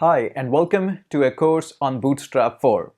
Hi, and welcome to a course on Bootstrap 4.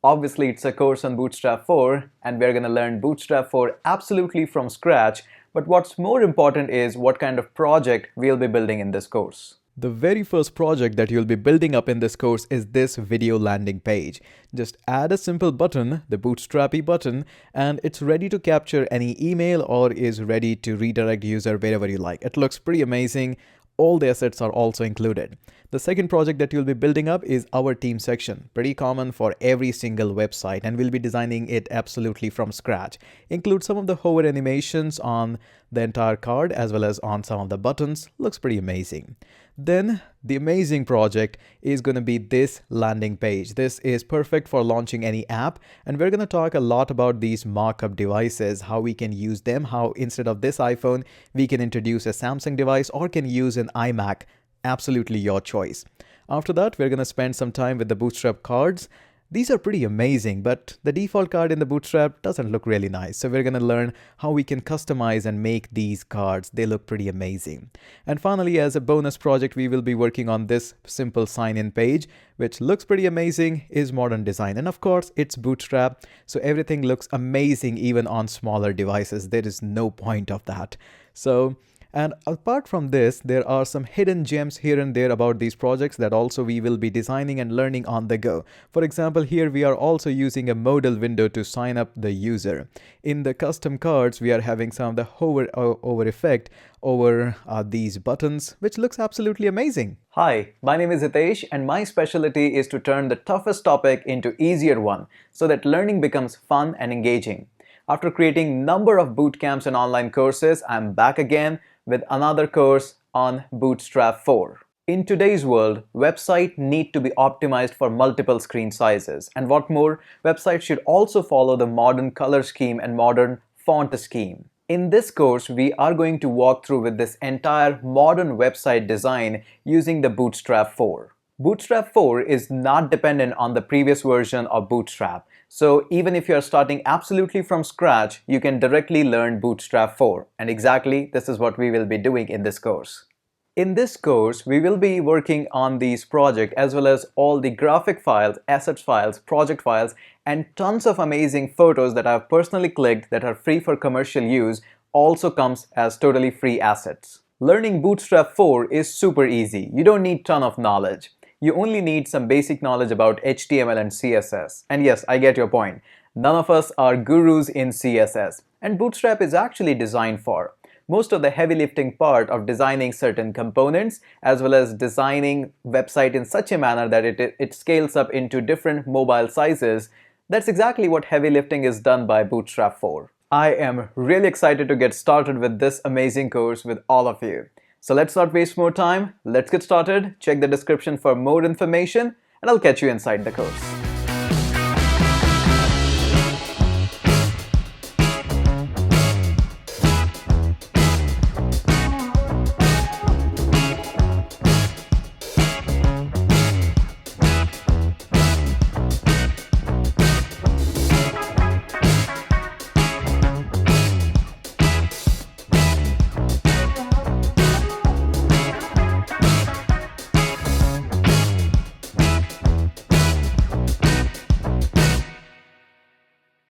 Obviously, it's a course on Bootstrap 4, and we're going to learn Bootstrap 4 absolutely from scratch. But what's more important is what kind of project we'll be building in this course. The very first project that you'll be building up in this course is this video landing page. Just add a simple button, the bootstrappy button, and it's ready to capture any email or is ready to redirect user wherever you like. It looks pretty amazing. All the assets are also included. The second project that you'll be building up is our team section. Pretty common for every single website, and we'll be designing it absolutely from scratch. Include some of the hover animations on the entire card as well as on some of the buttons. Looks pretty amazing. Then the amazing project is going to be this landing page. This is perfect for launching any app, and we're going to talk a lot about these markup devices, how we can use them, how instead of this iPhone we can introduce a Samsung device or can use an iMac. Absolutely your choice. After that, we're going to spend some time with the Bootstrap cards. These are pretty amazing, but the default card in the Bootstrap doesn't look really nice. So we're going to learn how we can customize and make these cards. They look pretty amazing. And finally, as a bonus project, we will be working on this simple sign-in page, which looks pretty amazing, is modern design. And of course, it's Bootstrap, so everything looks amazing even on smaller devices. There is no point of that. And apart from this, there are some hidden gems here and there about these projects that also we will be designing and learning on the go. For example, here we are also using a modal window to sign up the user. In the custom cards, we are having some of the hover over effect over these buttons, which looks absolutely amazing. Hi, my name is Hitesh, and my specialty is to turn the toughest topic into easier one so that learning becomes fun and engaging. After creating a number of bootcamps and online courses, I'm back again with another course on Bootstrap 4. In today's world, websites need to be optimized for multiple screen sizes. And what more, websites should also follow the modern color scheme and modern font scheme. In this course, we are going to walk through with this entire modern website design using the Bootstrap 4. Bootstrap 4 is not dependent on the previous version of Bootstrap. So even if you're starting absolutely from scratch, you can directly learn Bootstrap 4. And exactly this is what we will be doing in this course. In this course, we will be working on these projects as well as all the graphic files, assets files, project files, and tons of amazing photos that I've personally clicked that are free for commercial use also comes as totally free assets. Learning Bootstrap 4 is super easy. You don't need a ton of knowledge. You only need some basic knowledge about HTML and CSS. And yes, I get your point. None of us are gurus in CSS. And Bootstrap is actually designed for most of the heavy lifting part of designing certain components as well as designing website in such a manner that it scales up into different mobile sizes. That's exactly what heavy lifting is done by Bootstrap 4. I am really excited to get started with this amazing course with all of you. So let's not waste more time. Let's get started. Check the description for more information, and I'll catch you inside the course.